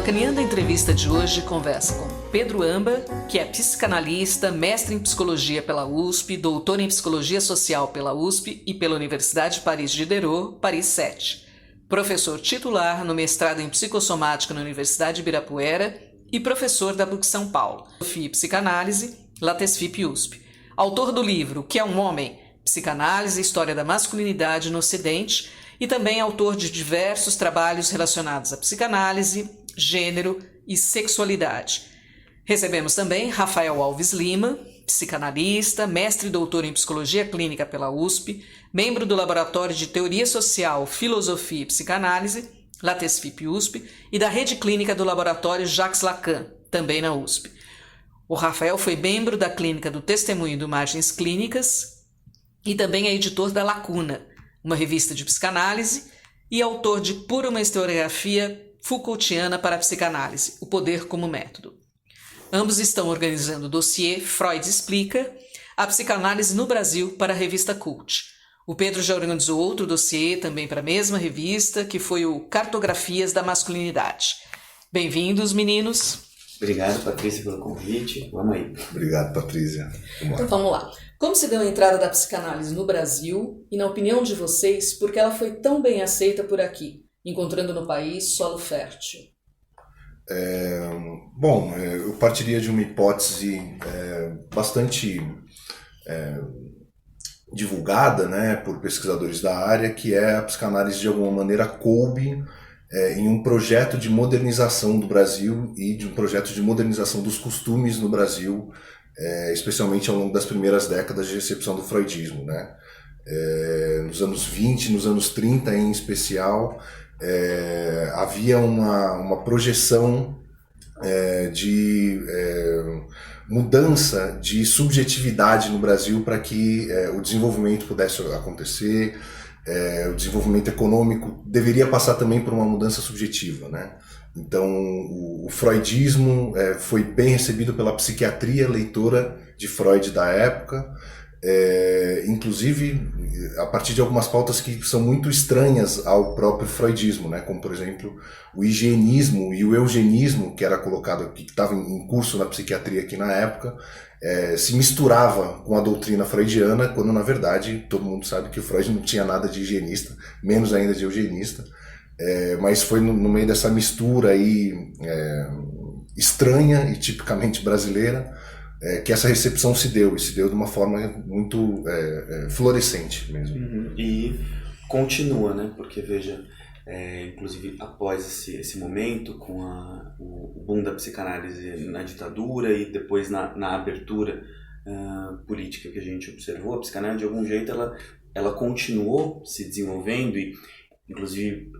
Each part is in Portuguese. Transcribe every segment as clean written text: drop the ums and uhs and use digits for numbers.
Lacaniano, a entrevista de hoje conversa com Pedro Amba, que é psicanalista, mestre em psicologia pela USP, doutor em psicologia social pela USP e pela Universidade de Paris Diderot, Paris 7, professor titular no mestrado em psicossomática na Universidade de Ibirapuera e professor da PUC São Paulo, Filosofia e Psicanálise, Latesfip USP. Autor do livro O que é um Homem? Psicanálise e História da Masculinidade no Ocidente, e também autor de diversos trabalhos relacionados à psicanálise, gênero e sexualidade. Recebemos também Rafael Alves Lima, psicanalista, mestre e doutor em psicologia clínica pela USP, membro do Laboratório de Teoria Social, Filosofia e Psicanálise, Latesfip USP, e da Rede Clínica do Laboratório Jacques Lacan, também na USP. O Rafael foi membro da Clínica do Testemunho do Margens Clínicas e também é editor da Lacuna, uma revista de psicanálise, e autor de Por uma Historiografia Foucaultiana para a Psicanálise, O Poder como Método. Ambos estão organizando o dossiê Freud Explica, a psicanálise no Brasil para a revista Cult. O Pedro já organizou outro dossiê também para a mesma revista, que foi o Cartografias da Masculinidade. Bem-vindos, meninos. Obrigado, Patrícia, pelo convite. Vamos aí. Obrigado, Patrícia. Então vamos lá. Como se deu a entrada da psicanálise no Brasil e, na opinião de vocês, por que ela foi tão bem aceita por aqui, encontrando no país solo fértil? Eu partiria de uma hipótese bastante divulgada, né, por pesquisadores da área, que é a psicanálise de alguma maneira coube em um projeto de modernização do Brasil e de um projeto de modernização dos costumes no Brasil, especialmente ao longo das primeiras décadas de recepção do freudismo, né? Nos anos 20, nos anos 30 em especial, havia uma projeção de mudança de subjetividade no Brasil para que o desenvolvimento pudesse acontecer. O desenvolvimento econômico deveria passar também por uma mudança subjetiva, né? Então, o freudismo foi bem recebido pela psiquiatria leitora de Freud da época, inclusive a partir de algumas pautas que são muito estranhas ao próprio freudismo, né? Como, por exemplo, o higienismo e o eugenismo, que era colocado aqui, que estava em curso na psiquiatria aqui na época, se misturava com a doutrina freudiana, quando na verdade todo mundo sabe que o Freud não tinha nada de higienista, menos ainda de eugenista, mas foi no meio dessa mistura aí estranha e tipicamente brasileira que essa recepção se deu, e se deu de uma forma muito florescente mesmo. Uhum. E continua, né? Porque veja, inclusive após esse momento, com o boom da psicanálise na ditadura e depois na abertura política que a gente observou, a psicanálise de algum jeito ela continuou se desenvolvendo e inclusive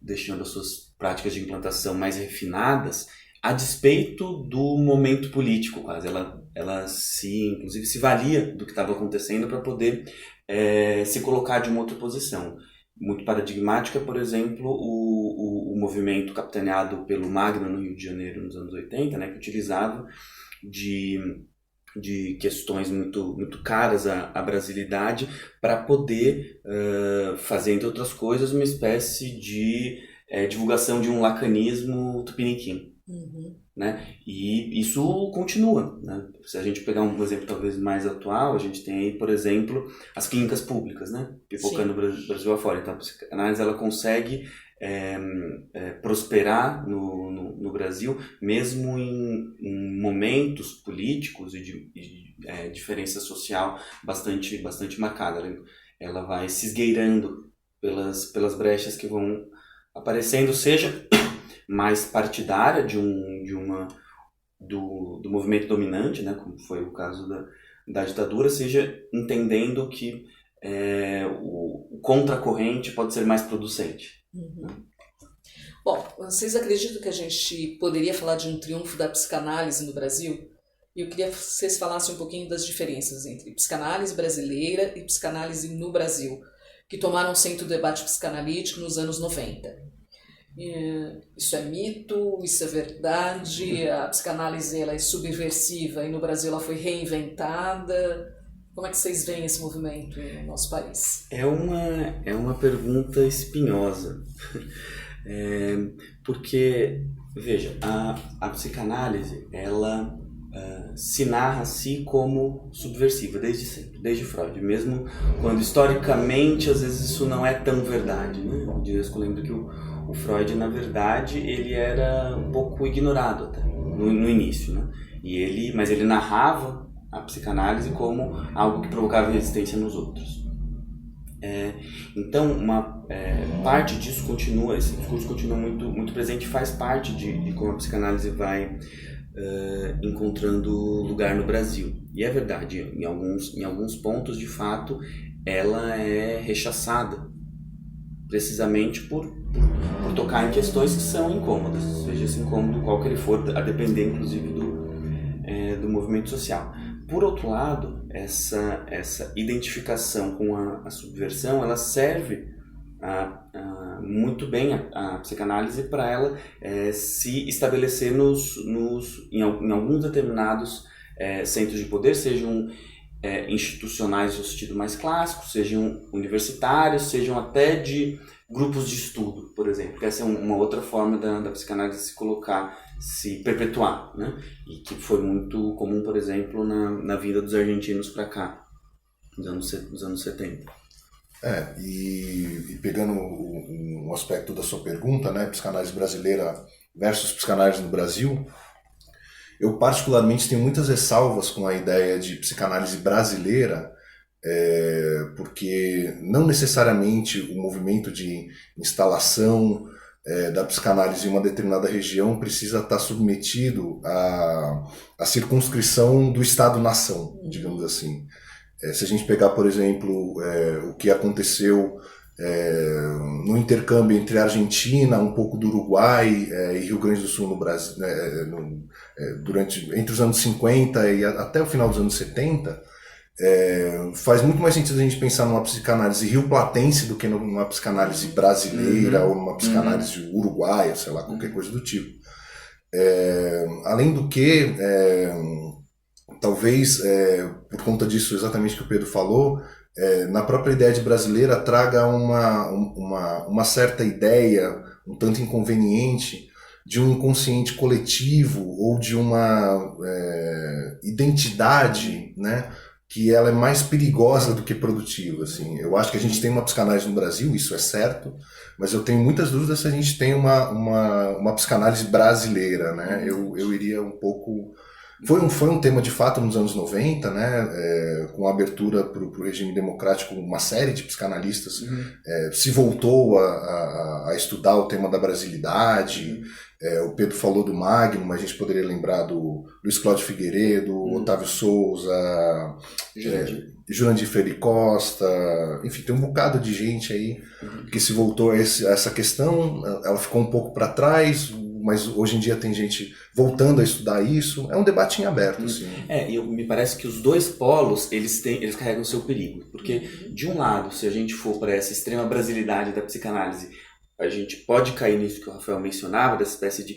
deixando as suas práticas de implantação mais refinadas a despeito do momento político quase. Ela inclusive se valia do que estava acontecendo para poder se colocar de uma outra posição. Muito paradigmática, por exemplo, o movimento capitaneado pelo Magno no Rio de Janeiro nos anos 80, né, que utilizava de questões muito, muito caras à brasilidade para poder fazer, entre outras coisas, uma espécie de divulgação de um lacanismo tupiniquim. Uhum. Né? E isso continua, né? Se a gente pegar um exemplo talvez mais atual, a gente tem aí, por exemplo, as clínicas públicas, né? Pipocando o Brasil afora. Então a psicanálise ela consegue prosperar no Brasil, mesmo em momentos políticos e de diferença social bastante marcada. Ela vai se esgueirando pelas brechas que vão aparecendo, seja mais partidária do movimento dominante, né, como foi o caso da ditadura, seja entendendo que o contracorrente pode ser mais producente. Uhum. Bom, vocês acreditam que a gente poderia falar de um triunfo da psicanálise no Brasil? Eu queria que vocês falassem um pouquinho das diferenças entre psicanálise brasileira e psicanálise no Brasil, que tomaram centro do debate psicanalítico nos anos 90. Isso é mito? Isso é verdade? A psicanálise ela é subversiva e no Brasil ela foi reinventada? Como é que vocês veem esse movimento no nosso país? É uma pergunta espinhosa, porque Veja, a psicanálise, ela se narra a si como subversiva, desde sempre, desde Freud, mesmo quando historicamente às vezes isso não é tão verdade, né? Eu lembro que o Freud, na verdade, ele era um pouco ignorado até, no início, né? Mas ele narrava a psicanálise como algo que provocava resistência nos outros. Então, parte disso continua, esse discurso continua muito, muito presente, faz parte de como a psicanálise vai encontrando lugar no Brasil. E é verdade, em alguns pontos, de fato, ela é rechaçada, precisamente por tocar em questões que são incômodas, seja esse incômodo qual que ele for, a depender, inclusive, do movimento social. Por outro lado, essa identificação com a subversão, ela serve muito bem a psicanálise para ela se estabelecer em alguns determinados centros de poder, sejam institucionais no sentido mais clássico, sejam universitários, sejam até de grupos de estudo, por exemplo, que essa é uma outra forma da psicanálise se colocar, se perpetuar, né? E que foi muito comum, por exemplo, na vinda dos argentinos para cá, nos anos 70. E pegando um aspecto da sua pergunta, né, psicanálise brasileira versus psicanálise no Brasil, eu particularmente tenho muitas ressalvas com a ideia de psicanálise brasileira, porque não necessariamente o movimento de instalação da psicanálise em uma determinada região precisa estar submetido à circunscrição do Estado-nação, digamos assim. Se a gente pegar, por exemplo, o que aconteceu no intercâmbio entre a Argentina, um pouco do Uruguai e Rio Grande do Sul no Brasil, entre os anos 50 e até o final dos anos 70, faz muito mais sentido a gente pensar numa psicanálise rioplatense do que numa psicanálise brasileira ou numa psicanálise uruguaia, sei lá, qualquer coisa do tipo. Além do que, talvez, por conta disso exatamente que o Pedro falou, na própria ideia de brasileira traga uma certa ideia, um tanto inconveniente, de um inconsciente coletivo ou de uma identidade, né, que ela é mais perigosa do que produtiva. Assim. Eu acho que a gente tem uma psicanálise no Brasil, isso é certo, mas eu tenho muitas dúvidas se a gente tem uma psicanálise brasileira. Né? Eu iria um pouco... Foi um tema de fato nos anos 90, né, com a abertura para o regime democrático, uma série de psicanalistas se voltou a estudar o tema da brasilidade. O Pedro falou do Magnum, mas a gente poderia lembrar do Luiz Cláudio Figueiredo, Otávio Souza, Jurandir Freire Costa, enfim, tem um bocado de gente aí que se voltou a essa questão. Ela ficou um pouco para trás, mas hoje em dia tem gente voltando a estudar isso. É um debate em aberto. Assim. E me parece que os dois polos, eles carregam o seu perigo. Porque, de um lado, se a gente for para essa extrema brasilidade da psicanálise, a gente pode cair nisso que o Rafael mencionava, dessa espécie de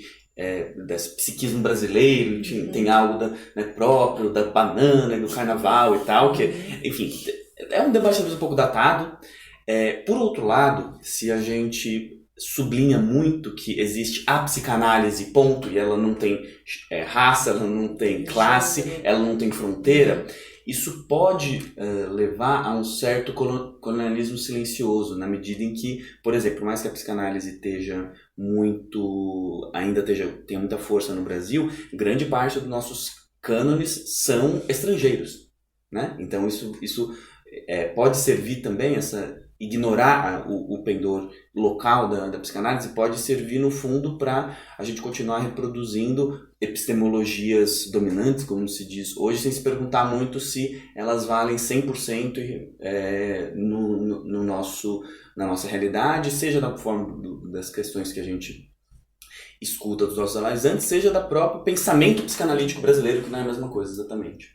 desse psiquismo brasileiro, tem algo próprio da banana, do carnaval e tal, que, enfim, é um debate talvez um pouco datado. Por outro lado, se a gente sublinha muito que existe a psicanálise, ponto, e ela não tem raça, ela não tem classe, ela não tem fronteira, isso pode levar a um certo colonialismo silencioso, na medida em que, por exemplo, por mais que a psicanálise tenha muita força no Brasil, grande parte dos nossos cânones são estrangeiros, né? Então isso pode servir também, ignorar o pendor local da psicanálise pode servir, no fundo, para a gente continuar reproduzindo epistemologias dominantes, como se diz hoje, sem se perguntar muito se elas valem 100% na nossa realidade, seja da forma das questões que a gente escuta dos nossos analisantes, seja da próprio pensamento psicanalítico brasileiro, que não é a mesma coisa exatamente.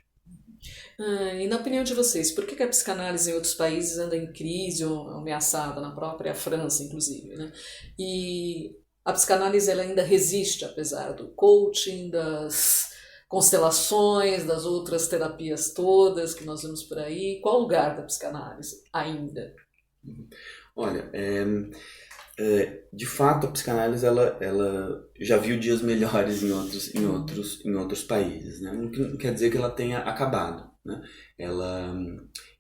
E na opinião de vocês, por que a psicanálise em outros países anda em crise ou ameaçada, na própria França, inclusive, né? E a psicanálise ela ainda resiste, apesar do coaching, das constelações, das outras terapias todas que nós vemos por aí? Qual o lugar da psicanálise ainda? Olha, De fato, a psicanálise ela já viu dias melhores em outros países, né? Não quer dizer que ela tenha acabado, né? Ela,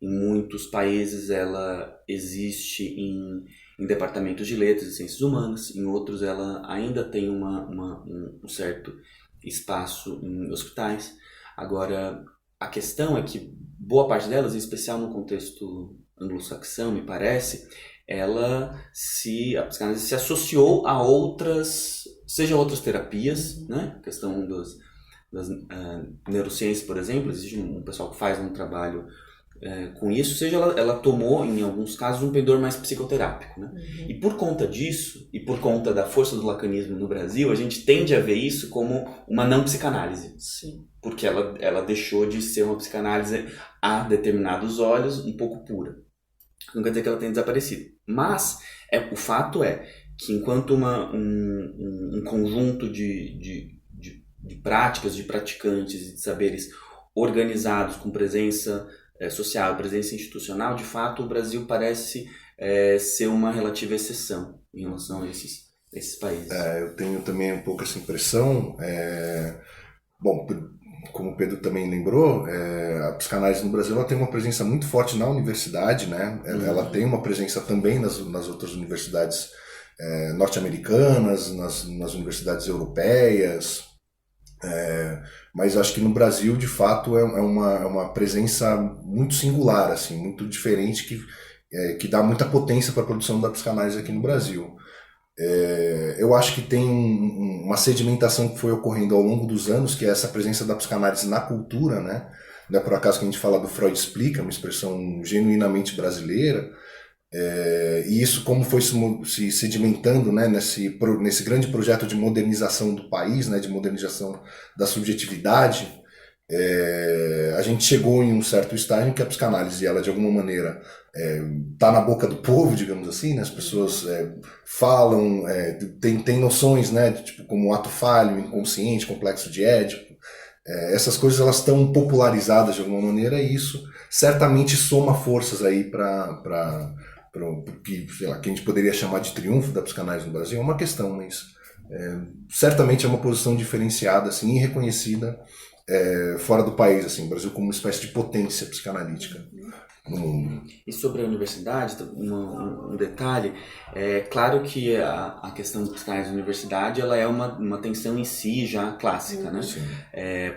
em muitos países, ela existe em departamentos de letras e ciências humanas, em outros ela ainda tem um certo espaço em hospitais. Agora, a questão é que boa parte delas, em especial no contexto anglo-saxão, me parece, a psicanálise se associou a outras terapias, né? A questão das neurociências, por exemplo, existe um pessoal que faz um trabalho com isso, seja ela tomou, em alguns casos, um pendor mais psicoterápico, né? E por conta disso, e por conta da força do lacanismo no Brasil, a gente tende a ver isso como uma não psicanálise. Sim. Porque ela deixou de ser uma psicanálise a determinados olhos um pouco pura. Não quer dizer que ela tenha desaparecido. Mas o fato é que enquanto um conjunto de práticas, de praticantes e de saberes organizados, com presença social, presença institucional, de fato o Brasil parece ser uma relativa exceção em relação a esses países. Eu tenho também um pouco essa impressão. Bom, como o Pedro também lembrou, a psicanálise no Brasil ela tem uma presença muito forte na universidade, né? Ela tem uma presença também nas outras universidades norte-americanas, nas universidades europeias, mas acho que no Brasil, de fato, é uma presença muito singular, assim, muito diferente, que dá muita potência para a produção da psicanálise aqui no Brasil. Eu acho que tem uma sedimentação que foi ocorrendo ao longo dos anos, que é essa presença da psicanálise na cultura, né? Não é por acaso que a gente fala do Freud Explica, uma expressão genuinamente brasileira, e isso como foi se sedimentando, né, nesse grande projeto de modernização do país, né, de modernização da subjetividade. A gente chegou em um certo estágio em que a psicanálise, ela de alguma maneira tá na boca do povo, digamos assim, né? As pessoas falam, tem noções, né, tipo, como ato falho, inconsciente, complexo de Édipo. Essas coisas elas estão popularizadas de alguma maneira, e isso certamente soma forças aí para que, sei lá, que a gente poderia chamar de triunfo da psicanálise no Brasil. É uma questão, mas certamente é uma posição diferenciada, assim, e reconhecida fora do país, assim, o Brasil como uma espécie de potência psicanalítica no mundo. E sobre a universidade, um detalhe, claro que a questão da psicanálise na universidade ela é uma tensão em si já clássica, né?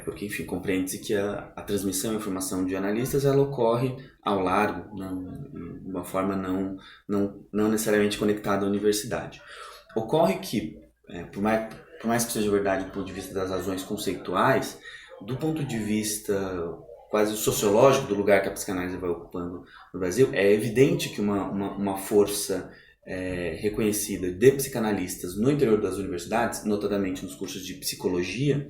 Porque, enfim, compreende-se que a transmissão e a formação de analistas ela ocorre ao largo, de uma forma não necessariamente conectada à universidade. Ocorre que, por mais que seja verdade do ponto de vista das razões conceituais, do ponto de vista quase sociológico do lugar que a psicanálise vai ocupando no Brasil, é evidente que uma força reconhecida de psicanalistas no interior das universidades, notadamente nos cursos de psicologia,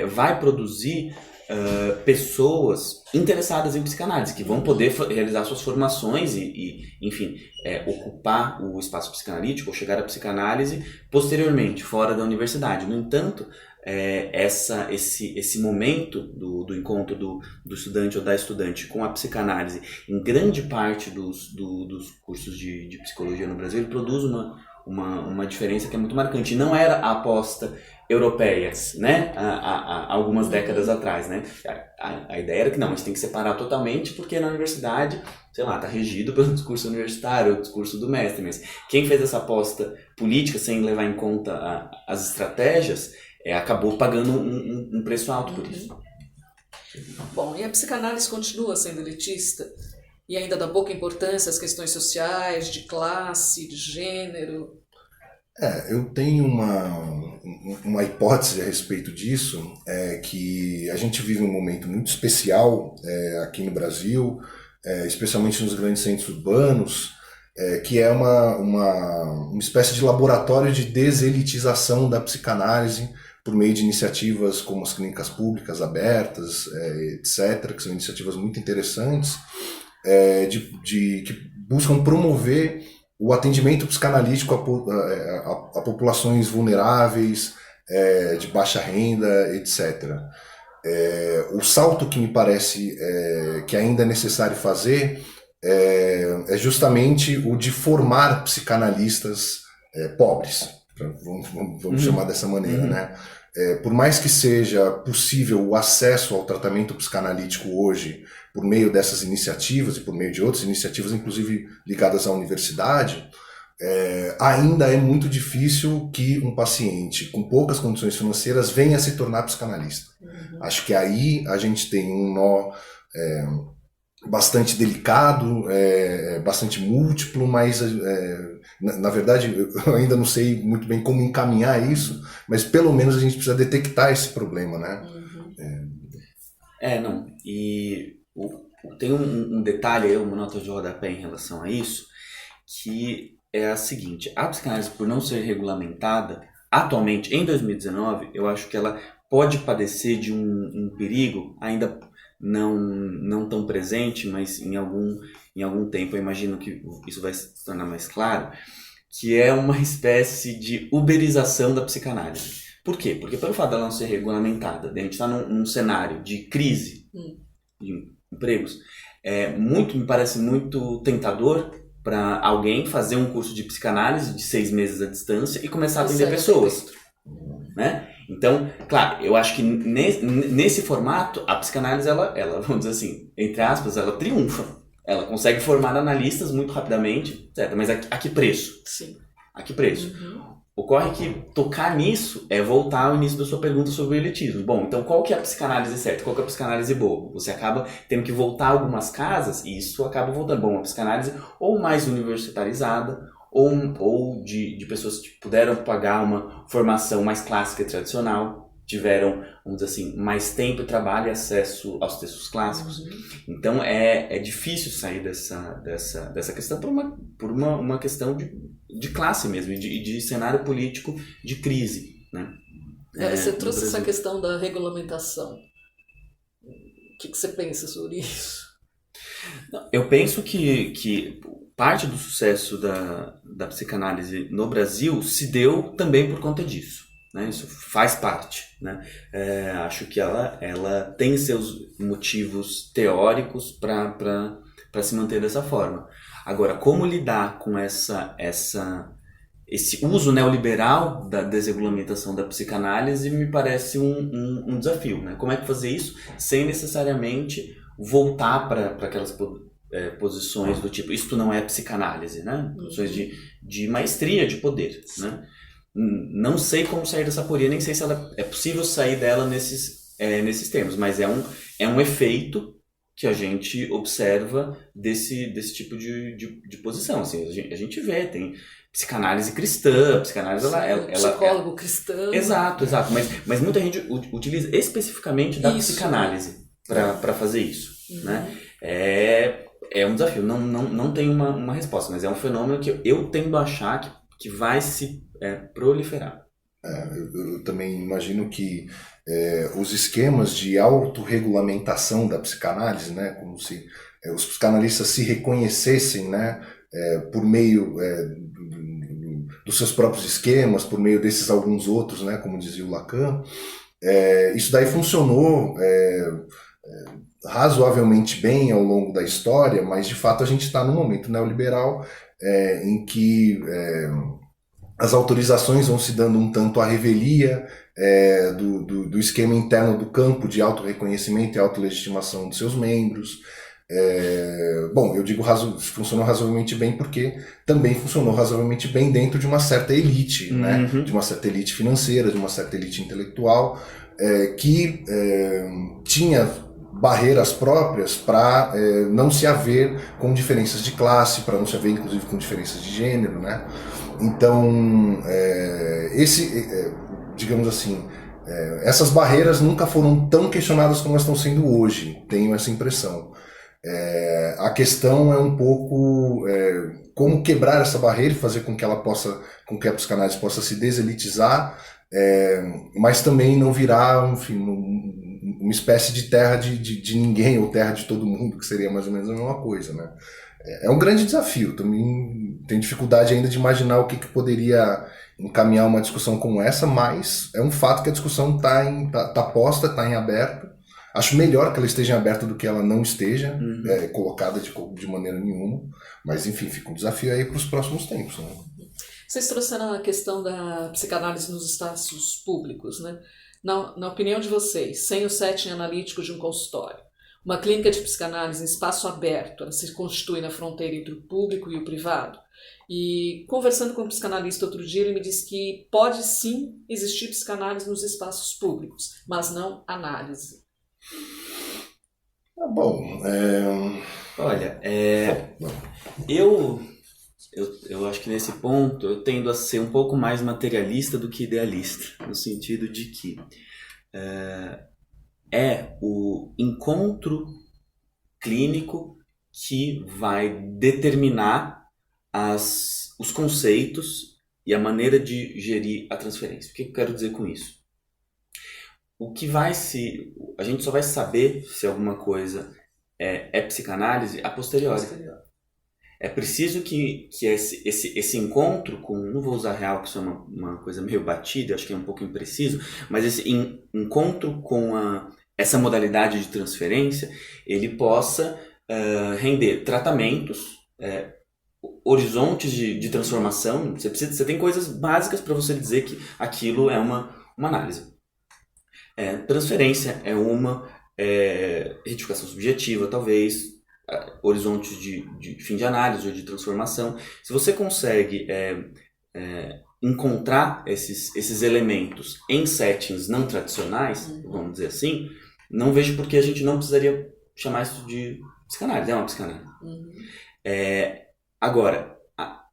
vai produzir pessoas interessadas em psicanálise, que vão poder realizar suas formações e enfim, ocupar o espaço psicanalítico ou chegar à psicanálise posteriormente, fora da universidade. No entanto, esse momento do encontro do estudante ou da estudante com a psicanálise, em grande parte dos cursos de psicologia no Brasil, ele produz uma diferença que é muito marcante. Não era a aposta europeia, né, há algumas décadas atrás, né? A ideia era que não, a gente tem que separar totalmente, porque na universidade, sei lá, está regido pelo discurso universitário, o discurso do mestre, mas quem fez essa aposta política sem levar em conta as estratégias acabou pagando um preço alto por isso. Bom, e a psicanálise continua sendo elitista? E ainda dá pouca importância às questões sociais, de classe, de gênero? Eu tenho uma hipótese a respeito disso, que a gente vive um momento muito especial aqui no Brasil, especialmente nos grandes centros urbanos, que é uma espécie de laboratório de deselitização da psicanálise por meio de iniciativas como as clínicas públicas abertas, etc., que são iniciativas muito interessantes, que buscam promover o atendimento psicanalítico a populações vulneráveis, de baixa renda, etc. O salto que me parece que ainda é necessário fazer é justamente o de formar psicanalistas pobres, vamos chamar dessa maneira, né? Por mais que seja possível o acesso ao tratamento psicanalítico hoje por meio dessas iniciativas e por meio de outras iniciativas, inclusive ligadas à universidade, ainda é muito difícil que um paciente com poucas condições financeiras venha a se tornar psicanalista. Acho que aí a gente tem um nó bastante delicado, bastante múltiplo, mas na verdade eu ainda não sei muito bem como encaminhar isso, mas pelo menos a gente precisa detectar esse problema, né? Não. E tem um detalhe aí, uma nota de rodapé em relação a isso, que é a seguinte: a psicanálise, por não ser regulamentada, atualmente, em 2019, eu acho que ela pode padecer de um perigo, ainda não tão presente, mas em algum tempo eu imagino que isso vai se tornar mais claro, que é uma espécie de uberização da psicanálise. Por quê? Porque pelo fato dela não ser regulamentada, a gente está num cenário de crise de empregos, me parece muito tentador para alguém fazer um curso de psicanálise de 6 meses à distância e começar a atender pessoas, né? Então, claro, eu acho que nesse formato, a psicanálise, ela, vamos dizer assim, entre aspas, ela triunfa. Ela consegue formar analistas muito rapidamente, certo? Mas a que preço? Sim. A que preço? Ocorre que tocar nisso é voltar ao início da sua pergunta sobre o elitismo. Bom, então qual que é a psicanálise certa? Qual que é a psicanálise boa? Você acaba tendo que voltar a algumas casas e isso acaba voltando. Bom, a psicanálise ou mais universitarizada, ou de pessoas que puderam pagar uma formação mais clássica e tradicional, tiveram, vamos dizer assim, mais tempo e trabalho e acesso aos textos clássicos. Então é difícil sair dessa questão por uma questão de classe mesmo, de cenário político de crise, né? Você trouxe essa questão da regulamentação. O que você pensa sobre isso? Eu penso que parte do sucesso da psicanálise no Brasil se deu também por conta disso, né? Isso faz parte, né? Acho que ela tem seus motivos teóricos para se manter dessa forma. Agora, como lidar com esse uso neoliberal da desregulamentação da psicanálise me parece um desafio, né? Como é que fazer isso sem necessariamente voltar para aquelas posições do tipo, isto não é psicanálise, né? Posições de maestria, de poder, né? Não sei como sair dessa aporia, nem sei se é possível sair dela nesses termos, mas é um efeito que a gente observa desse tipo de posição. Assim, a gente vê, tem psicanálise cristã, psicanálise psicólogo cristão. Exato. Mas muita gente utiliza especificamente da psicanálise para fazer isso, né? É um desafio, não tem uma resposta, mas é um fenômeno que eu tendo a achar que vai se proliferar. Eu também imagino que os esquemas de autorregulamentação da psicanálise, né, como se os psicanalistas se reconhecessem, né, por meio dos seus próprios esquemas, por meio desses alguns outros, né, como dizia o Lacan, isso daí funcionou razoavelmente bem ao longo da história, mas de fato a gente está num momento neoliberal em que as autorizações vão se dando um tanto à revelia do esquema interno do campo de autorreconhecimento e autolegitimação de seus membros. Bom, eu digo funcionou razoavelmente bem porque também funcionou razoavelmente bem dentro de uma certa elite, né? De uma certa elite financeira, de uma certa elite intelectual, que tinha barreiras próprias para não se haver com diferenças de classe, para não se haver inclusive com diferenças de gênero, né? Então, digamos assim, essas barreiras nunca foram tão questionadas como elas estão sendo hoje, tenho essa impressão. A questão é um pouco como quebrar essa barreira e fazer com que a psicanálise possa se deselitizar, mas também não virar, enfim, uma espécie de terra de ninguém ou terra de todo mundo, que seria mais ou menos a mesma coisa, né? É um grande desafio, também tenho dificuldade ainda de imaginar o que poderia encaminhar uma discussão como essa, mas é um fato que a discussão está posta, está em aberto. Acho melhor que ela esteja em aberto do que ela não esteja colocada de maneira nenhuma, mas enfim, fica um desafio aí para os próximos tempos, né? Vocês trouxeram a questão da psicanálise nos espaços públicos, né? Na opinião de vocês, sem o setting analítico de um consultório, uma clínica de psicanálise em espaço aberto, ela se constitui na fronteira entre o público e o privado? E conversando com um psicanalista outro dia, ele me disse que pode sim existir psicanálise nos espaços públicos, mas não análise. Bom, Olha, eu acho que nesse ponto eu tendo a ser um pouco mais materialista do que idealista, no sentido de que é o encontro clínico que vai determinar os conceitos e a maneira de gerir a transferência. O que eu quero dizer com isso? A gente só vai saber se alguma coisa é psicanálise a posteriori. É preciso que esse encontro com, não vou usar real, que isso é uma coisa meio batida, acho que é um pouco impreciso, mas esse encontro com essa modalidade de transferência, ele possa render tratamentos, horizontes de transformação. Você tem coisas básicas para você dizer que aquilo é uma análise. Transferência é uma, retificação subjetiva, talvez, horizontes de fim de análise ou de transformação. Se você consegue encontrar esses elementos em settings não tradicionais, vamos dizer assim, não vejo por que a gente não precisaria chamar isso de psicanálise. É uma psicanálise. Agora,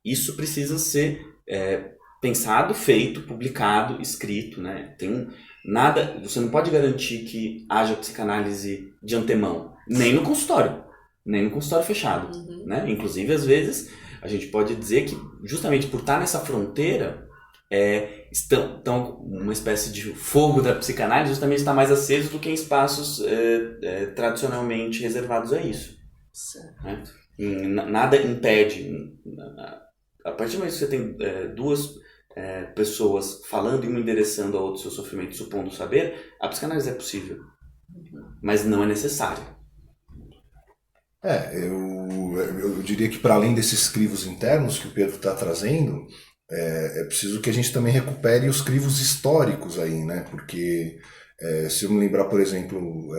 isso precisa ser pensado, feito, publicado, escrito, né? Você não pode garantir que haja psicanálise de antemão, nem no consultório fechado, né? Inclusive, às vezes, a gente pode dizer que, justamente por estar nessa fronteira, estão uma espécie de fogo da psicanálise justamente está mais aceso do que em espaços tradicionalmente reservados a isso. Né? Nada impede, a partir do momento que você tem duas pessoas falando e uma endereçando a outra seu sofrimento, supondo saber, a psicanálise é possível, mas não é necessária. Eu diria que para além desses crivos internos que o Pedro está trazendo, é preciso que a gente também recupere os crivos históricos aí, né? Porque se eu me lembrar, por exemplo,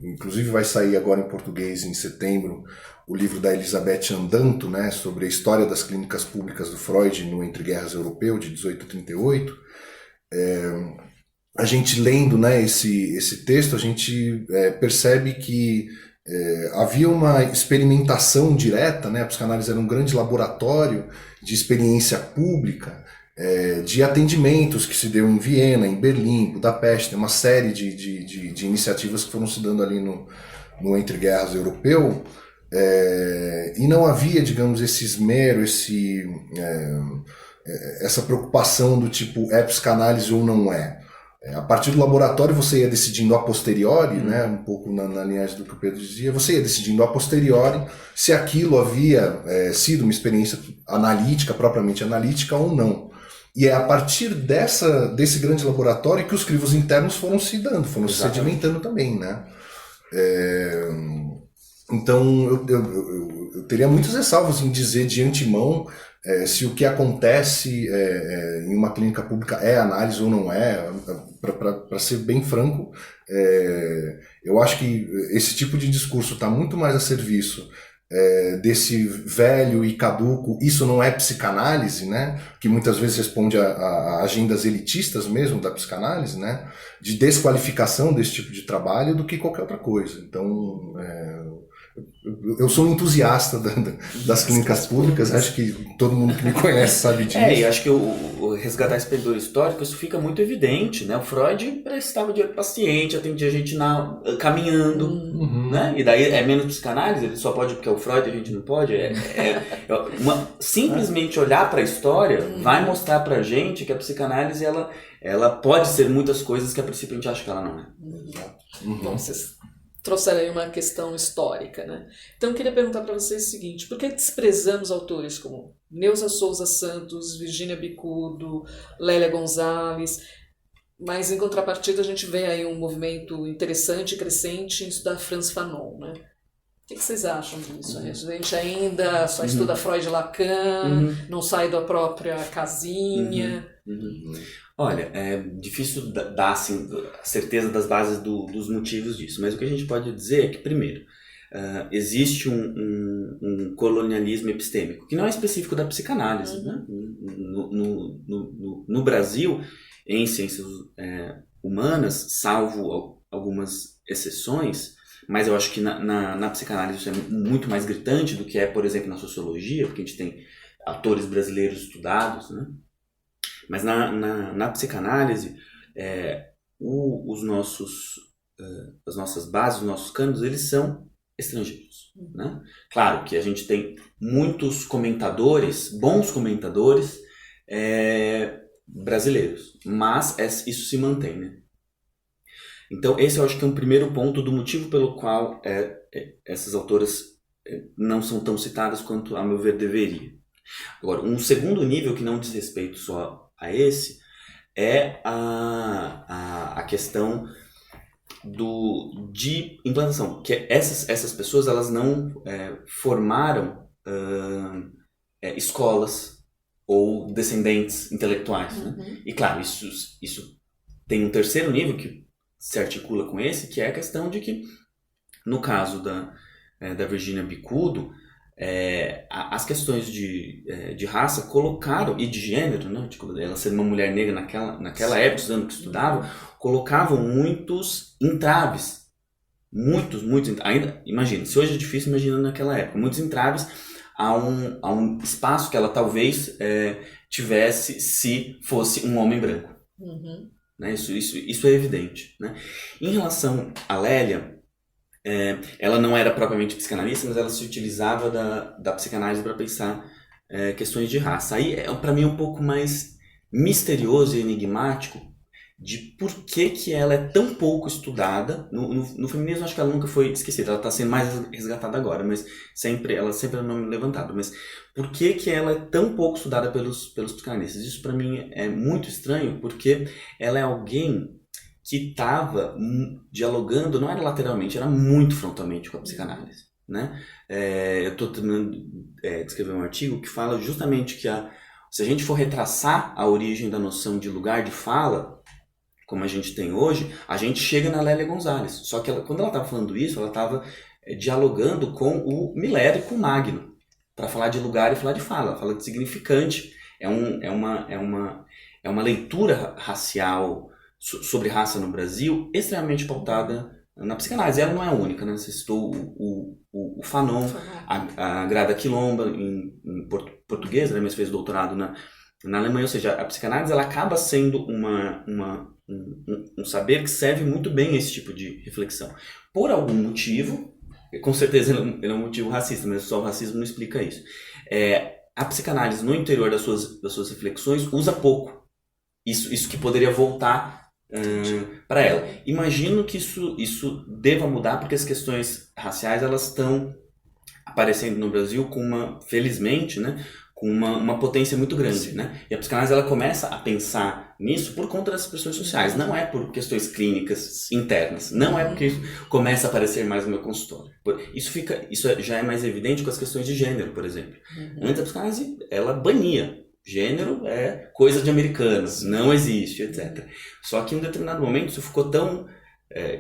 inclusive vai sair agora em português em setembro o livro da Elizabeth Andanto, né, sobre a história das clínicas públicas do Freud no Entre Guerras Europeu, de 1838. A gente lendo, né, esse texto, a gente percebe que havia uma experimentação direta, né? A psicanálise era um grande laboratório de experiência pública, de atendimentos que se deu em Viena, em Berlim, Budapeste, tem uma série de iniciativas que foram se dando ali no Entre Guerras Europeu, e não havia, digamos, esse esmero, essa preocupação do tipo, psicanálise ou não é. A partir do laboratório você ia decidindo a posteriori, né, um pouco na linhagem do que o Pedro dizia, você ia decidindo a posteriori se aquilo havia sido uma experiência analítica, propriamente analítica ou não. E é a partir desse grande laboratório que os crivos internos foram se dando, foram se sedimentando também, né? Então eu teria muitas ressalvas em dizer de antemão se o que acontece em uma clínica pública é análise ou não é. Para ser bem franco, eu acho que esse tipo de discurso está muito mais a serviço desse velho e caduco, isso não é psicanálise, né? Que muitas vezes responde a agendas elitistas mesmo da psicanálise, né? De desqualificação desse tipo de trabalho do que qualquer outra coisa. Então, eu sou um entusiasta das clínicas públicas, acho que todo mundo que me conhece sabe disso. E acho que o resgatar esse período histórico, isso fica muito evidente, né? O Freud prestava dinheiro para paciente, atendia a gente caminhando, né? E daí é menos psicanálise, ele só pode porque é o Freud, a gente não pode. Simplesmente olhar para a história vai mostrar pra gente que a psicanálise ela pode ser muitas coisas que a princípio a gente acha que ela não é. Bom, vocês trouxeram aí uma questão histórica, né? Então eu queria perguntar para vocês o seguinte: por que desprezamos autores como Neuza Souza Santos, Virginia Bicudo, Lélia Gonzalez, mas em contrapartida a gente vê aí um movimento interessante e crescente em estudar Frantz Fanon, né? O que vocês acham disso? A gente ainda só estuda Freud e Lacan, não sai da própria casinha. Olha, é difícil dar assim, a certeza das bases dos motivos disso, mas o que a gente pode dizer é que, primeiro, existe um colonialismo epistêmico, que não é específico da psicanálise. Né? No Brasil, em ciências humanas, salvo algumas exceções, mas eu acho que na psicanálise isso é muito mais gritante do que é, por exemplo, na sociologia, porque a gente tem autores brasileiros estudados, né? Mas na psicanálise, as nossas bases, os nossos cânones, eles são estrangeiros. Né? Claro que a gente tem muitos comentadores, bons comentadores brasileiros, mas isso se mantém. Né? Então esse eu acho que é um primeiro ponto do motivo pelo qual essas autoras não são tão citadas quanto, a meu ver, deveria. Agora, um segundo nível que não diz respeito só a esse é a questão de implantação, que essas pessoas elas não formaram escolas ou descendentes intelectuais. Né? E claro, isso tem um terceiro nível que se articula com esse, que é a questão de que, no caso da Virginia Bicudo, as questões de raça colocaram, e de gênero, né? Tipo, ela ser uma mulher negra naquela época, os anos que estudavam, colocavam muitos entraves. Muitos ainda, imagina, se hoje é difícil, imagina naquela época, muitos entraves a um espaço que ela talvez tivesse se fosse um homem branco. Né? Isso é evidente. Né? Em relação a Lélia, ela não era propriamente psicanalista, mas ela se utilizava da psicanálise para pensar questões de raça. Aí, para mim, é um pouco mais misterioso e enigmático de por que ela é tão pouco estudada. No feminismo, acho que ela nunca foi esquecida, ela está sendo mais resgatada agora, mas ela sempre é um nome levantado. Mas por que ela é tão pouco estudada pelos psicanalistas? Isso, para mim, é muito estranho, porque ela é alguém que estava dialogando, não era lateralmente, era muito frontalmente com a psicanálise. Né? Eu estou terminando de escrever um artigo que fala justamente que se a gente for retraçar a origem da noção de lugar de fala, como a gente tem hoje, a gente chega na Lélia Gonzalez. Só que quando ela estava falando isso, ela estava dialogando com o Miller e com o Magno, para falar de lugar e falar de fala. Ela fala de significante, é uma leitura racial sobre raça no Brasil extremamente pautada na psicanálise. Ela não é a única, né? Você citou o Fanon, a Grada Quilomba em português, né? Mas fez doutorado na Alemanha. Ou seja, a psicanálise ela acaba sendo um saber que serve muito bem a esse tipo de reflexão. Por algum motivo, com certeza ele é um motivo racista, mas só o racismo não explica isso. A psicanálise, no interior das suas reflexões, usa pouco isso que poderia voltar para ela. Imagino que isso deva mudar, porque as questões raciais elas estão aparecendo no Brasil felizmente, né, com uma potência muito grande, né? E a psicanálise ela começa a pensar nisso por conta das pressões sociais, não é por questões clínicas internas, não é porque isso começa a aparecer mais no meu consultório. Isso já é mais evidente com as questões de gênero, por exemplo. Antes a psicanálise ela bania. Gênero é coisa de americanos, não existe, etc. Só que em um determinado momento isso ficou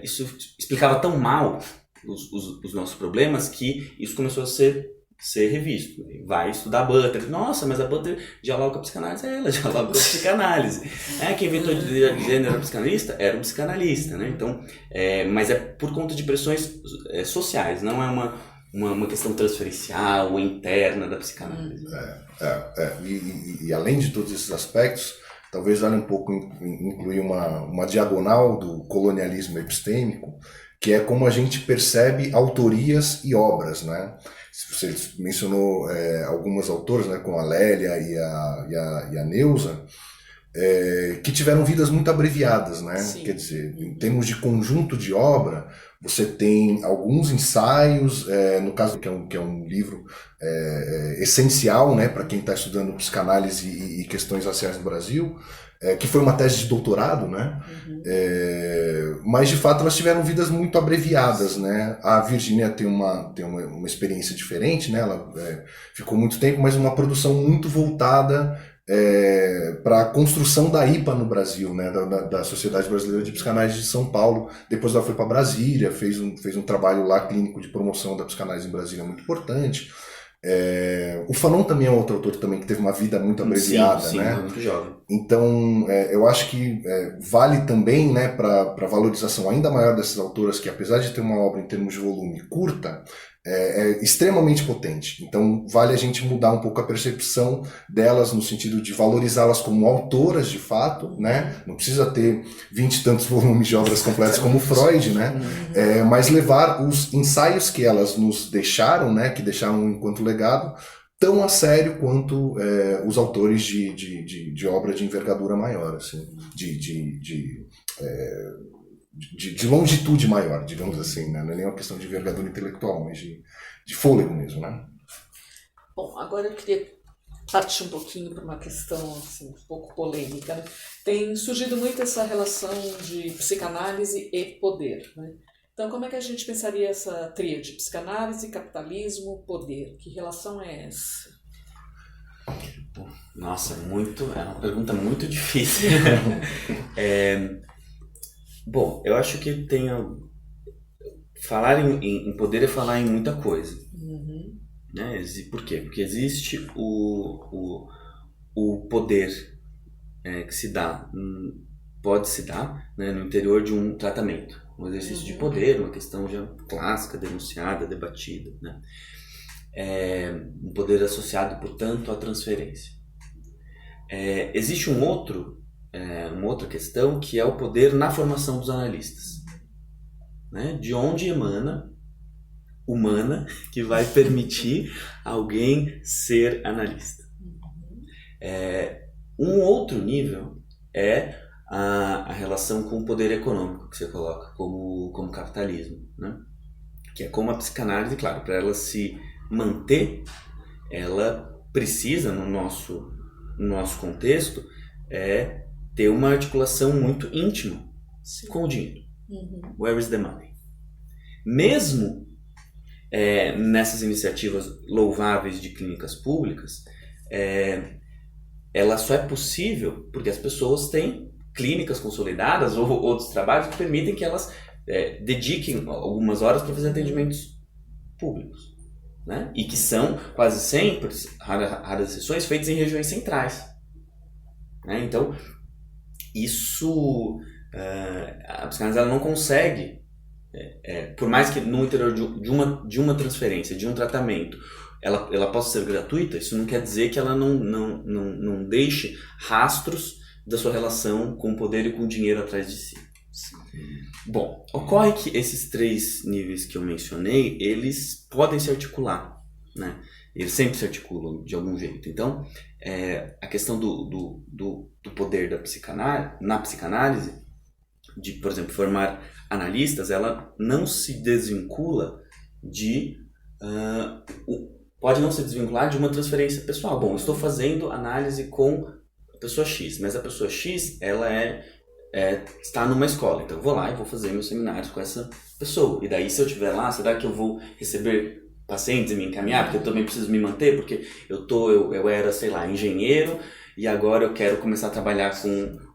isso explicava tão mal os nossos problemas que isso começou a ser revisto. Vai estudar Butler. Nossa, mas a Butler dialoga com a psicanálise. Ela dialoga com a psicanálise. Quem inventou de gênero era psicanalista? Era um psicanalista. Né? Então, mas é por conta de pressões sociais, não é uma questão transferencial ou interna da psicanálise. E além de todos esses aspectos, talvez vale um pouco incluir uma diagonal do colonialismo epistêmico, que é como a gente percebe autorias e obras, né? Você mencionou algumas autoras, né, como a Lélia e a Neuza. que tiveram vidas muito abreviadas, né? Sim. Quer dizer, em termos de conjunto de obra, você tem alguns ensaios, no caso que é um livro essencial, né, para quem está estudando psicanálise e questões raciais no Brasil, que foi uma tese de doutorado, né? Mas de fato elas tiveram vidas muito abreviadas, né? A Virginia tem uma experiência diferente, né? Ela ficou muito tempo, mas uma produção muito voltada para a construção da IPA no Brasil, né? Da Sociedade Brasileira de Psicanálise de São Paulo. Depois ela foi para Brasília, fez um trabalho lá clínico de promoção da psicanálise em Brasília muito importante. O Fanon também é outro autor também que teve uma vida muito abreviada, sim, né? Muito jovem. Então, eu acho que vale também, né, para a valorização ainda maior dessas autoras, que apesar de ter uma obra em termos de volume curta, é extremamente potente. Então, vale a gente mudar um pouco a percepção delas no sentido de valorizá-las como autoras de fato, né? Não precisa ter 20 e tantos volumes de obras completas como Freud, né? Mas levar os ensaios que elas nos deixaram, né, que deixaram enquanto legado, tão a sério quanto os autores de obra de envergadura maior, assim, de longitude maior, digamos assim, né? Não é nem uma questão de envergadura intelectual, mas de fôlego mesmo, né? Bom, agora eu queria partir um pouquinho para uma questão assim, um pouco polêmica, né? Tem surgido muito essa relação de psicanálise e poder, né? Então, como é que a gente pensaria essa tríade? Psicanálise, capitalismo, poder. Que relação é essa? Nossa, é uma pergunta muito difícil. Bom, eu acho que falar em poder é falar em muita coisa. Né? Por quê? Porque existe o poder que se dá, pode se dar, né, no interior de um tratamento. Um exercício de poder, uma questão já clássica, denunciada, debatida, né? Um poder associado, portanto, à transferência. Existe uma outra questão que é o poder na formação dos analistas, né? De onde humana que vai permitir alguém ser analista. Um outro nível é a relação com o poder econômico que você coloca como capitalismo, né? Que é como a psicanálise, claro, para ela se manter, ela precisa, no nosso contexto, ter uma articulação muito íntima com o dinheiro. Where is the money? Mesmo nessas iniciativas louváveis de clínicas públicas, ela só é possível porque as pessoas têm clínicas consolidadas ou outros trabalhos que permitem que elas dediquem algumas horas para fazer atendimentos públicos, né? E que são quase sempre, raras exceções, feitos em regiões centrais, né? Então, isso a psicanálise ela não consegue, por mais que no interior de uma transferência, de um tratamento, ela possa ser gratuita, isso não quer dizer que ela não deixe rastros da sua relação com o poder e com o dinheiro atrás de si. Sim. Bom, ocorre que esses 3 níveis que eu mencionei, eles podem se articular, né? Eles sempre se articulam de algum jeito. Então, a questão do poder na psicanálise, de, por exemplo, formar analistas, ela não se desvincula pode não se desvincular de uma transferência pessoal. Bom, estou fazendo análise com a pessoa X, mas a pessoa X, ela está numa escola, então eu vou lá e vou fazer meus seminários com essa pessoa. E daí, se eu estiver lá, será que eu vou receber pacientes e me encaminhar? Porque eu também preciso me manter, porque eu era, sei lá, engenheiro, e agora eu quero começar a trabalhar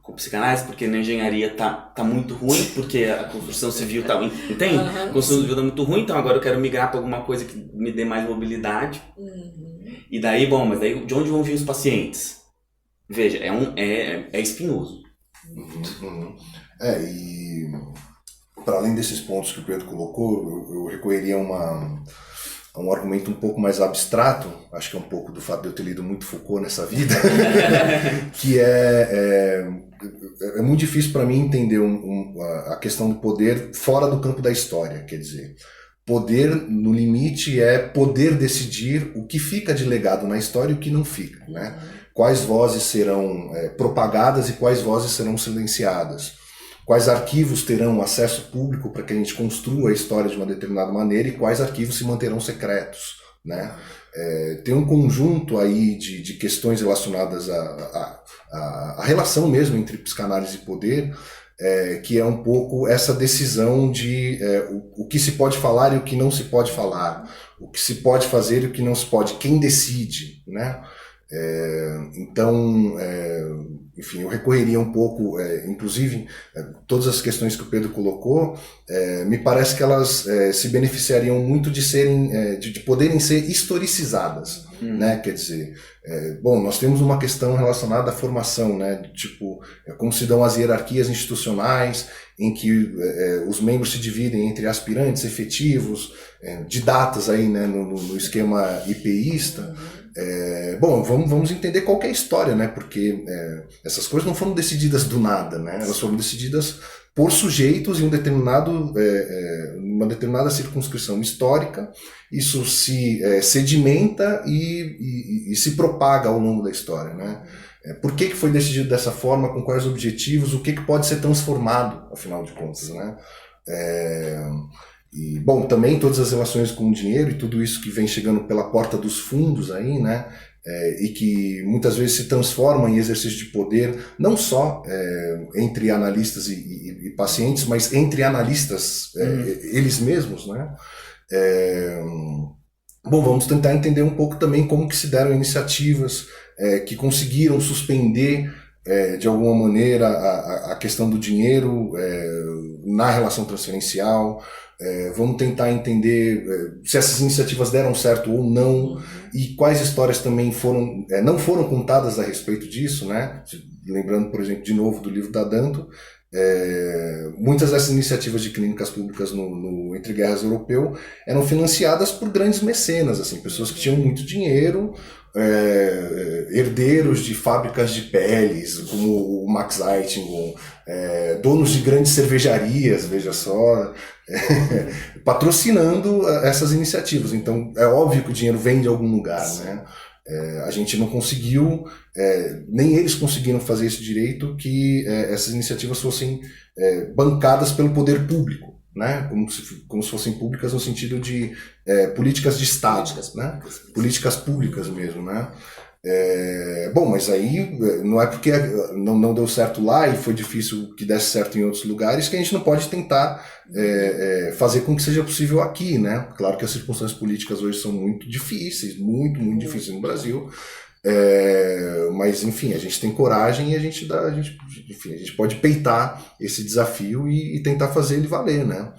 com psicanálise, porque na engenharia tá muito ruim, porque a construção civil tá... Entende? A construção civil tá muito ruim, então agora eu quero migrar para alguma coisa que me dê mais mobilidade. E daí, bom, mas daí de onde vão vir os pacientes? Veja, é espinhoso. E para além desses pontos que o Pedro colocou, eu recorreria a um argumento um pouco mais abstrato, acho que é um pouco do fato de eu ter lido muito Foucault nessa vida, que é muito difícil para mim entender a questão do poder fora do campo da história, quer dizer, poder, no limite, é poder decidir o que fica de legado na história e o que não fica, né? Quais vozes serão propagadas e quais vozes serão silenciadas. Quais arquivos terão acesso público para que a gente construa a história de uma determinada maneira e quais arquivos se manterão secretos, né? Tem um conjunto aí de questões relacionadas à relação mesmo entre psicanálise e poder, que é um pouco essa decisão de o que se pode falar e o que não se pode falar, o que se pode fazer e o que não se pode, quem decide, né? Então, enfim, eu recorreria um pouco, inclusive, todas as questões que o Pedro colocou, me parece que elas se beneficiariam muito de serem, de poderem ser historicizadas, né? Quer dizer, bom, nós temos uma questão relacionada à formação, né? Tipo, como se dão as hierarquias institucionais, em que os membros se dividem entre aspirantes, efetivos, didatas aí, né? No esquema IPIsta. Bom, vamos entender qual que é a história, né? Porque essas coisas não foram decididas do nada, né? Elas foram decididas por sujeitos em uma determinada circunscrição histórica. Isso se sedimenta e se propaga ao longo da história, né? Por que foi decidido dessa forma, com quais objetivos, o que pode ser transformado, afinal de contas, né? E, bom, também todas as relações com o dinheiro e tudo isso que vem chegando pela porta dos fundos aí, né? E que muitas vezes se transforma em exercício de poder, não só entre analistas e pacientes, mas entre analistas eles mesmos, né? Bom, vamos tentar entender um pouco também como que se deram iniciativas que conseguiram suspender de alguma maneira a questão do dinheiro na relação transferencial. Vamos tentar entender se essas iniciativas deram certo ou não e quais histórias também não foram contadas a respeito disso, né? Lembrando, por exemplo, de novo do livro da Danto, muitas dessas iniciativas de clínicas públicas no Entre Guerras Europeu eram financiadas por grandes mecenas, assim, pessoas que tinham muito dinheiro, herdeiros de fábricas de peles, como o Max Eitingon, donos de grandes cervejarias, veja só, patrocinando essas iniciativas. Então é óbvio que o dinheiro vem de algum lugar, né? A gente não conseguiu, nem eles conseguiram fazer isso direito, que essas iniciativas fossem bancadas pelo poder público, né? Como se fossem públicas no sentido de políticas de Estado, políticas públicas mesmo, né? Bom, mas aí não é porque não deu certo lá e foi difícil que desse certo em outros lugares que a gente não pode tentar fazer com que seja possível aqui, né? Claro que as circunstâncias políticas hoje são muito difíceis, muito difíceis no Brasil, mas enfim, a gente tem coragem e a gente pode peitar esse desafio e tentar fazer ele valer, né?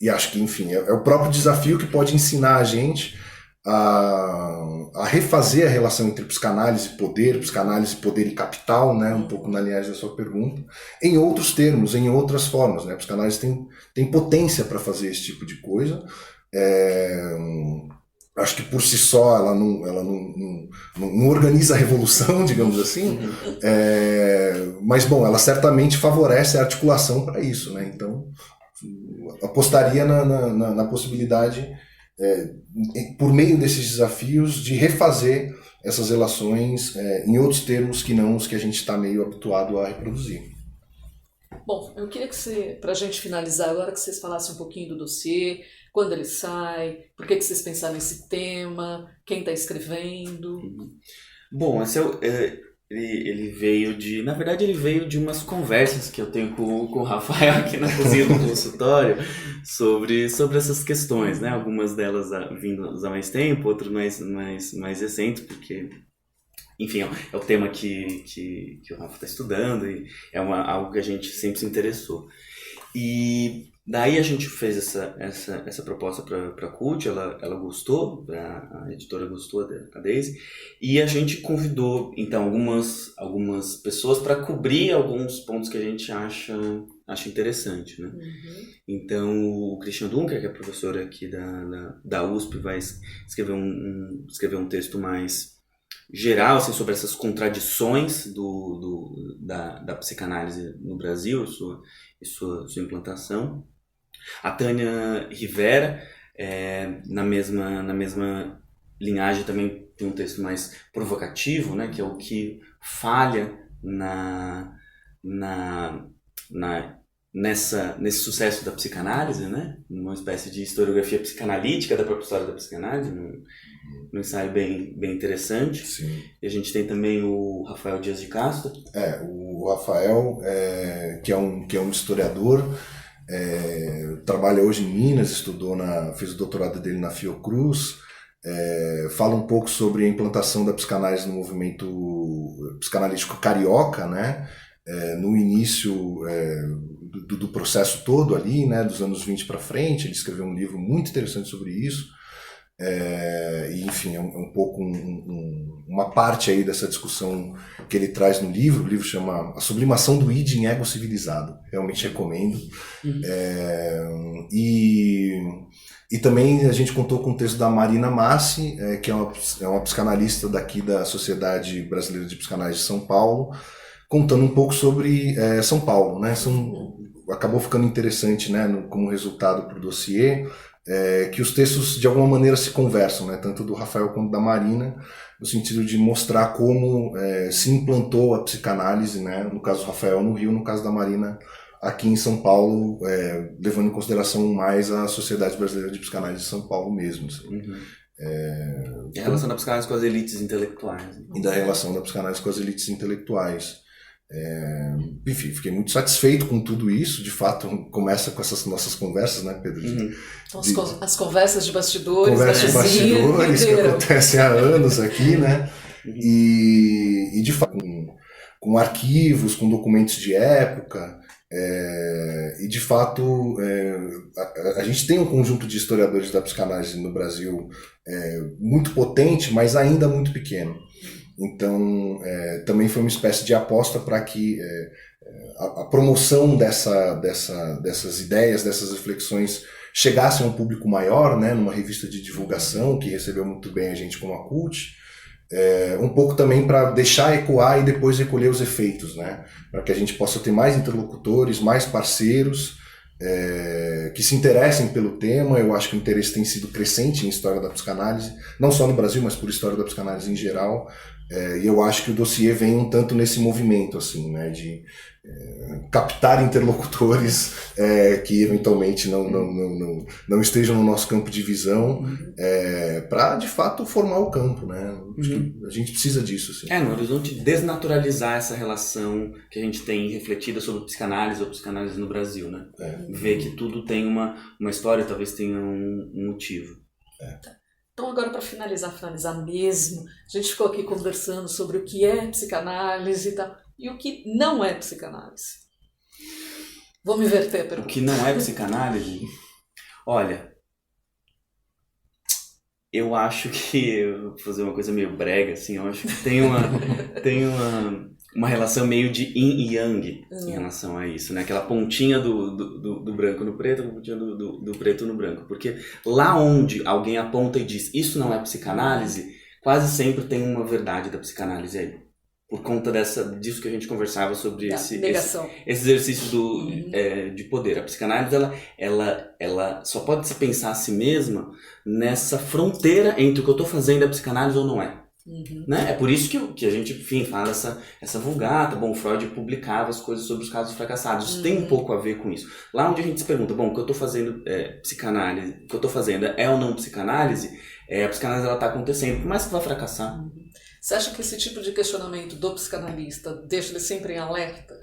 E acho que, enfim, é o próprio desafio que pode ensinar a gente a refazer a relação entre psicanálise e poder e capital, né, um pouco na linhagem da sua pergunta, em outros termos, em outras formas, né? A psicanálise tem potência para fazer esse tipo de coisa. Acho que por si só ela não organiza a revolução, digamos assim, mas bom, ela certamente favorece a articulação para isso, né? Então apostaria na possibilidade, por meio desses desafios, de refazer essas relações em outros termos que não os que a gente está meio habituado a reproduzir. Bom, eu queria que para a gente finalizar agora, que vocês falassem um pouquinho do dossiê, quando ele sai, por que vocês pensaram nesse tema, quem está escrevendo. Bom, ele veio de umas conversas que eu tenho com o Rafael aqui na cozinha do consultório sobre essas questões, né? Algumas delas vindas há mais tempo, outras mais recentes, porque, enfim, é o tema que o Rafa está estudando e é algo que a gente sempre se interessou. E daí a gente fez essa proposta para a CUT, ela gostou, a editora gostou, a Daisy, e a gente convidou então algumas pessoas para cobrir alguns pontos que a gente acha interessante, né? Então o Christian Dunker, que é professor aqui da USP, vai escrever um texto mais geral, assim, sobre essas contradições da psicanálise no Brasil e sua implantação. A Tânia Rivera, na mesma linhagem, também tem um texto mais provocativo, né, que é o que falha nesse sucesso da psicanálise, né, uma espécie de historiografia psicanalítica da própria história da psicanálise, um ensaio bem interessante. Sim. E a gente tem também o Rafael Dias de Castro. O Rafael, que é um historiador, trabalha hoje em Minas, fez o doutorado dele na Fiocruz, fala um pouco sobre a implantação da psicanálise no movimento psicanalítico carioca, né? No início do processo todo ali, né, dos anos 20 para frente. Ele escreveu um livro muito interessante sobre isso. E, enfim, é um pouco uma parte aí dessa discussão que ele traz no livro. O livro chama A Sublimação do Id em Ego Civilizado. Realmente recomendo. E também a gente contou com o texto da Marina Massi, que é uma psicanalista daqui da Sociedade Brasileira de Psicanálise de São Paulo, contando um pouco sobre São Paulo, né? Acabou ficando interessante, né, como resultado para o dossiê, que os textos de alguma maneira se conversam, né, tanto do Rafael quanto da Marina, no sentido de mostrar como se implantou a psicanálise, né, no caso do Rafael no Rio, no caso da Marina aqui em São Paulo, levando em consideração mais a Sociedade Brasileira de Psicanálise de São Paulo mesmo. Assim. E a relação da psicanálise com as elites intelectuais. E da relação da psicanálise com as elites intelectuais. Enfim, fiquei muito satisfeito com tudo isso. De fato, começa com essas nossas conversas, né, Pedro? Então, as conversas de bastidores. Conversas de bastidores que acontecem há anos aqui, né? E de fato, com arquivos, com documentos de época. E de fato, a gente tem um conjunto de historiadores da psicanálise no Brasil muito potente, mas ainda muito pequeno. Então, também foi uma espécie de aposta para que a promoção dessas ideias, dessas reflexões chegasse a um público maior, né, numa revista de divulgação que recebeu muito bem a gente como a CUT, um pouco também para deixar ecoar e depois recolher os efeitos, né, para que a gente possa ter mais interlocutores, mais parceiros que se interessem pelo tema. Eu acho que o interesse tem sido crescente em história da psicanálise, não só no Brasil, mas por história da psicanálise em geral. E eu acho que o dossiê vem um tanto nesse movimento, assim, né, de captar interlocutores que eventualmente não estejam no nosso campo de visão, para de fato formar o campo, né? Acho que a gente precisa disso. Assim. No horizonte de desnaturalizar essa relação que a gente tem refletida sobre psicanálise ou psicanálise no Brasil, né? Ver que tudo tem uma história, talvez tenha um motivo. Então agora, para finalizar mesmo, a gente ficou aqui conversando sobre o que é psicanálise e tal, e o que não é psicanálise. Vou me inverter a pergunta. O que não é psicanálise? Olha, eu acho que, vou fazer uma coisa meio brega, assim, eu acho que tem uma relação meio de yin e yang em relação a isso, né? Aquela pontinha do branco no preto, a pontinha do preto no branco. Porque lá onde alguém aponta e diz isso não é psicanálise, quase sempre tem uma verdade da psicanálise aí. Por conta disso que a gente conversava sobre esse exercício de poder. A psicanálise ela só pode se pensar a si mesma nessa fronteira entre o que eu estou fazendo é psicanálise ou não é. Né? É por isso que a gente, enfim, fala essa vulgata. Bom, Freud publicava as coisas sobre os casos fracassados. Isso tem um pouco a ver com isso. Lá onde a gente se pergunta, bom, o que eu estou fazendo psicanálise, o que eu estou fazendo é ou não psicanálise, a psicanálise está acontecendo, por mais que vá fracassar. Você acha que esse tipo de questionamento do psicanalista deixa ele sempre em alerta?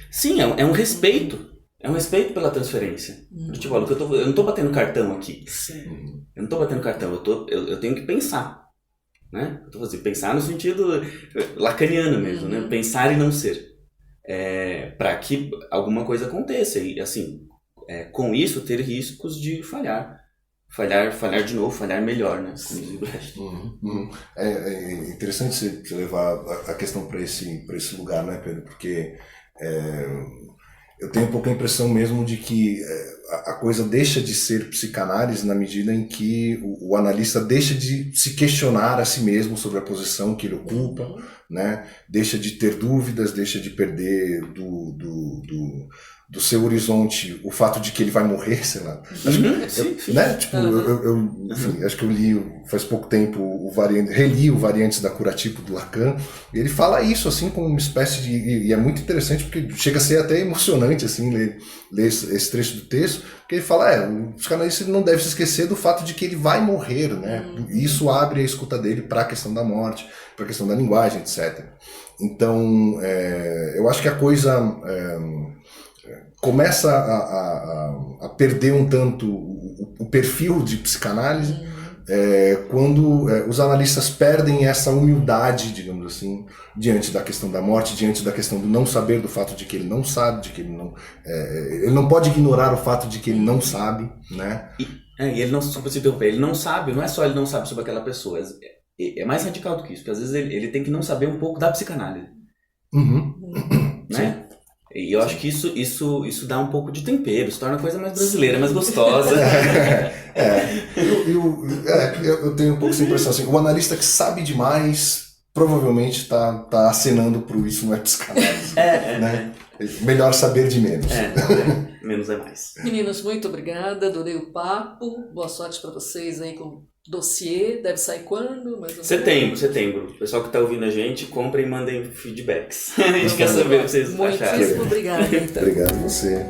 Sim, é um respeito. É um respeito pela transferência. Tipo, olha, eu não estou batendo cartão aqui. Sim. Eu não estou batendo cartão, eu tenho que pensar. Né? Eu tô fazendo pensar no sentido lacaniano mesmo, né? Pensar e não ser. Para que alguma coisa aconteça. E, assim, com isso, ter riscos de falhar. Falhar de novo, falhar melhor, né? Como diz o Brecht. É interessante você levar a questão para esse lugar, né, Pedro? Porque eu tenho um pouco a impressão mesmo de que a coisa deixa de ser psicanálise na medida em que o analista deixa de se questionar a si mesmo sobre a posição que ele ocupa, né? Deixa de ter dúvidas, deixa de perder do seu horizonte o fato de que ele vai morrer, sei lá. Sim. Né? Tipo, enfim, acho que eu li faz pouco tempo reli o Variantes da Curatipo do Lacan, e ele fala isso assim como uma espécie de, e é muito interessante porque chega a ser até emocionante assim ler esse trecho do texto, porque ele fala, o psicanalista não deve se esquecer do fato de que ele vai morrer, né? E isso abre a escuta dele para a questão da morte, para a questão da linguagem, etc. Então, eu acho que a coisa começa a perder um tanto o perfil de psicanálise quando os analistas perdem essa humildade, digamos assim, diante da questão da morte, diante da questão do não saber, do fato de que ele não sabe, de que ele não pode ignorar o fato de que ele não sabe, né? E ele não, só pra se interromper, ele não sabe, não é só ele não sabe sobre aquela pessoa, é mais radical do que isso, porque às vezes ele tem que não saber um pouco da psicanálise. Né? E eu acho que isso dá um pouco de tempero, se torna a coisa mais brasileira, mais gostosa. Eu tenho um pouco essa impressão assim, o analista que sabe demais provavelmente está acenando pro isso não é psicanálise. Né? Melhor saber de menos. Menos é mais. Meninos, muito obrigada, adorei o papo, boa sorte para vocês aí com o dossiê, deve sair quando? Setembro. O pessoal que está ouvindo a gente, comprem e mandem feedbacks. A gente quer saber o que vocês acharam. Muitíssimo obrigada, então. Obrigado a você.